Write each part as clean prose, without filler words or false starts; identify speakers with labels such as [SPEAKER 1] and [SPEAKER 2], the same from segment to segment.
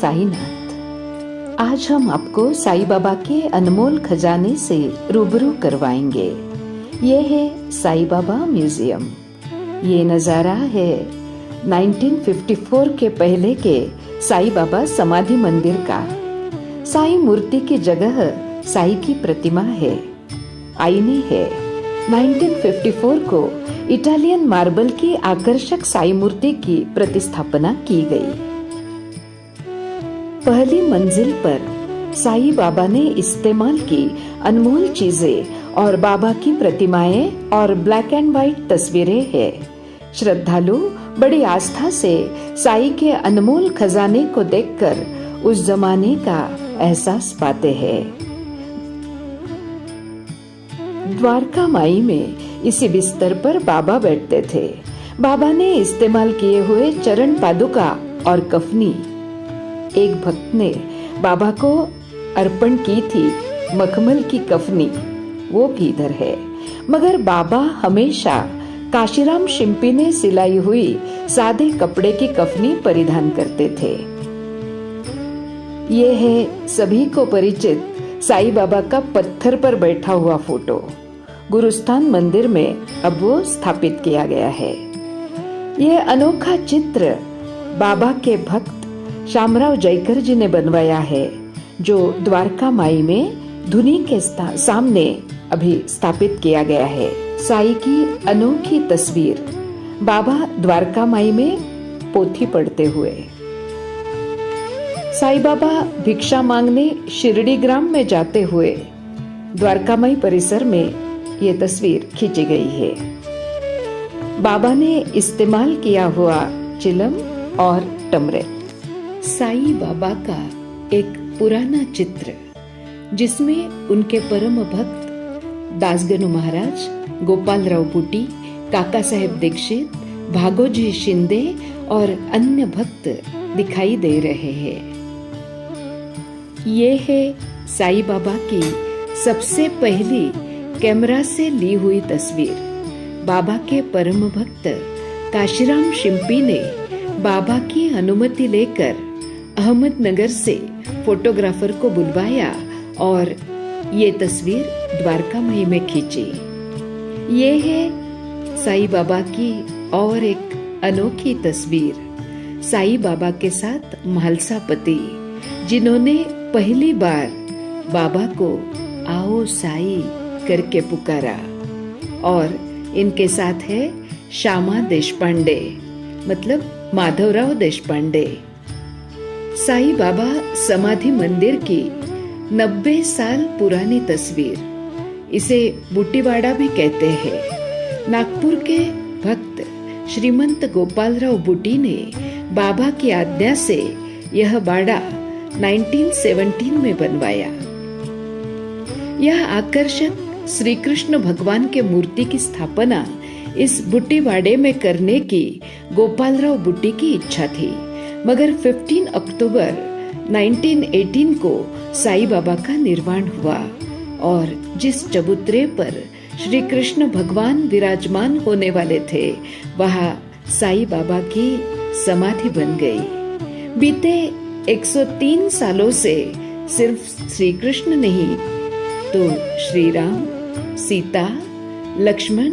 [SPEAKER 1] साईनाथ। आज हम आपको साईं बाबा के अनमोल खजाने से रूबरू करवाएंगे। ये है साईं बाबा म्यूजियम। ये नज़ारा है 1954 के पहले के साईं बाबा समाधि मंदिर का। साईं मूर्ति की जगह साईं की प्रतिमा है, आईने है। 1954 को इटालियन मार्बल की आकर्षक साईं मूर्ति की प्रतिस्थापना की गई। पहली मंजिल पर साईं बाबा ने इस्तेमाल की अनमोल चीजें और बाबा की प्रतिमाएं और ब्लैक एंड व्हाइट तस्वीरें हैं। श्रद्धालु बड़ी आस्था से साईं के अनमोल खजाने को देखकर उस जमाने का एहसास पाते हैं। द्वारका माई में इसी बिस्तर पर बाबा बैठते थे। बाबा ने इस्तेमाल किए हुए चरण पादुका और कफनी एक भक्त ने बाबा को अर्पण की थी। मखमल की कफनी वो भी इधर है, मगर बाबा हमेशा काशीराम शिंपी ने सिलाई हुई सादे कपड़े की कफनी परिधान करते थे। ये है सभी को परिचित साईं बाबा का पत्थर पर बैठा हुआ फोटो। गुरुस्थान मंदिर में अब वो स्थापित किया गया है। ये अनोखा चित्र बाबा के भक्त शामराव जयकर जी ने बनवाया है, जो द्वारका माई में धुनी के सामने अभी स्थापित किया गया है। साईं की अनोखी तस्वीर बाबा द्वारका माई में पोथी पढ़ते हुए। साईं बाबा भिक्षा मांगने शिरडी ग्राम में जाते हुए द्वारका माई परिसर में ये तस्वीर खींची गई है। बाबा ने इस्तेमाल किया हुआ चिलम और टमरे। साईं बाबा का एक पुराना चित्र जिसमें उनके परम भक्त दासगणु महाराज, गोपालराव बुटी, काका साहेब दीक्षित, भागोजी शिंदे और अन्य भक्त दिखाई दे रहे हैं। ये है साईं बाबा की सबसे पहली कैमरा से ली हुई तस्वीर। बाबा के परम भक्त काशीराम शिंपी ने बाबा की अनुमति लेकर अहमदनगर से फोटोग्राफर को बुलवाया और ये तस्वीर द्वारका माई में खींची। ये है साईं बाबा की और एक अनोखी तस्वीर। साईं बाबा के साथ म्हालसा पति, जिन्होंने पहली बार बाबा को आओ साईं करके पुकारा, और इनके साथ है श्यामा देशपांडे, मतलब माधवराव देशपांडे। साईं बाबा समाधि मंदिर की 90 साल पुरानी तस्वीर। इसे बुटीवाड़ा भी कहते हैं। नागपुर के भक्त श्रीमंत गोपालराव बुटी ने बाबा की आज्ञा से यह बाड़ा 1917 में बनवाया। यह आकर्षक श्री कृष्ण भगवान के मूर्ति की स्थापना इस बुटीवाड़े में करने की गोपालराव बुटी की इच्छा थी, मगर 15 अक्टूबर 1918 को साईं बाबा का निर्वाण हुआ और जिस चबूतरे पर श्री कृष्ण भगवान विराजमान होने वाले थे, वहाँ साईं बाबा की समाधि बन गई। बीते 103 सालों से सिर्फ श्री कृष्ण नहीं तो श्री राम, सीता, लक्ष्मण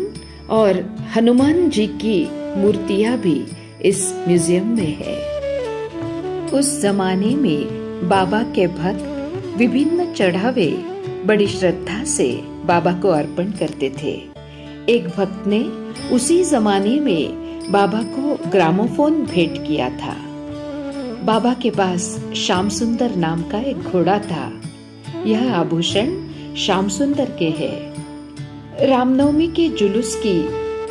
[SPEAKER 1] और हनुमान जी की मूर्तियां भी इस म्यूजियम में है। उस जमाने में बाबा के भक्त विभिन्न चढ़ावे बड़ी श्रद्धा से बाबा को अर्पण करते थे। एक भक्त ने उसी जमाने में बाबा को ग्रामोफोन भेंट किया था। बाबा के पास श्याम सुंदर नाम का एक घोड़ा था। यह आभूषण श्याम सुंदर के है। रामनवमी के जुलूस की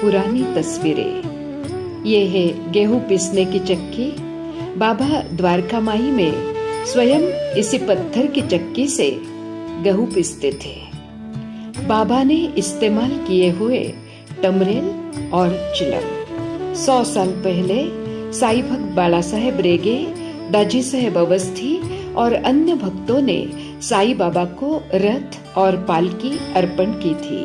[SPEAKER 1] पुरानी तस्वीरें। ये है गेहूं पीसने की चक्की। बाबा द्वारका माई में स्वयं इसी पत्थर की चक्की से गेहूं पीसते थे। बाबा ने इस्तेमाल किए हुए टमरेल और चिलम 100 साल पहले साईं भक्त बाला साहेब रेगे, दाजी साहेब अवस्थी और अन्य भक्तों ने साईं बाबा को रथ और पालकी अर्पण की थी,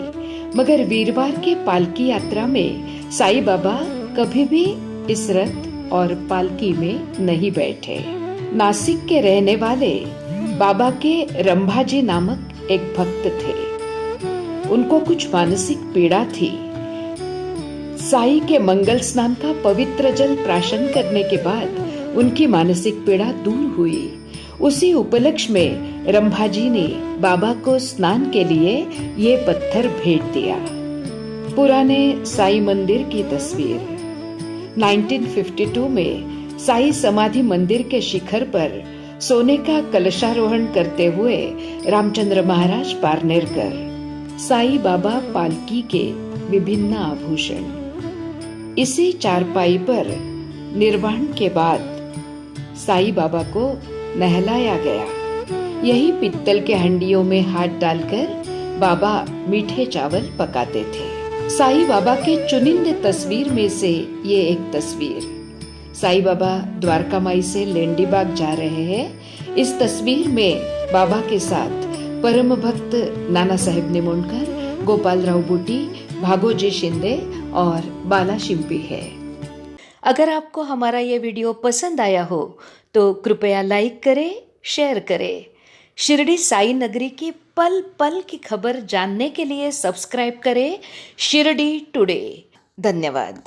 [SPEAKER 1] मगर वीरवार के पालकी यात्रा में साईं बाबा कभी भी इस रथ और पालकी में नहीं बैठे। नासिक के रहने वाले बाबा के रंभाजी नामक एक भक्त थे। उनको कुछ मानसिक पीड़ा थी। साई के मंगल स्नान का पवित्र जल प्राशन करने के बाद उनकी मानसिक पीड़ा दूर हुई। उसी उपलक्ष्य में रंभाजी ने बाबा को स्नान के लिए ये पत्थर भेंट दिया। पुराने साई मंदिर की तस्वीर। 1952 में साई समाधि मंदिर के शिखर पर सोने का कलशारोहण करते हुए रामचंद्र महाराज पारनेरकर, साई बाबा पालकी के विभिन्न आभूषण। इसी चारपाई पर निर्वाण के बाद साई बाबा को नहलाया गया। यही पित्तल के हंडियों में हाथ डालकर बाबा मीठे चावल पकाते थे। साई बाबा के चुनिंदे तस्वीर में से ये एक तस्वीर। साई बाबा द्वारका माई से लेंडीबाग जा रहे हैं। इस तस्वीर में बाबा के साथ परम भक्त नाना साहेब निमोणकर, गोपाल राव बूटी, भागोजी शिंदे और बाला शिंपी है। अगर आपको हमारा ये वीडियो पसंद आया हो तो कृपया लाइक करें, शेयर करें। शिरडी साई नगरी की पल पल की खबर जानने के लिए सब्सक्राइब करें शिरडी टुडे। धन्यवाद।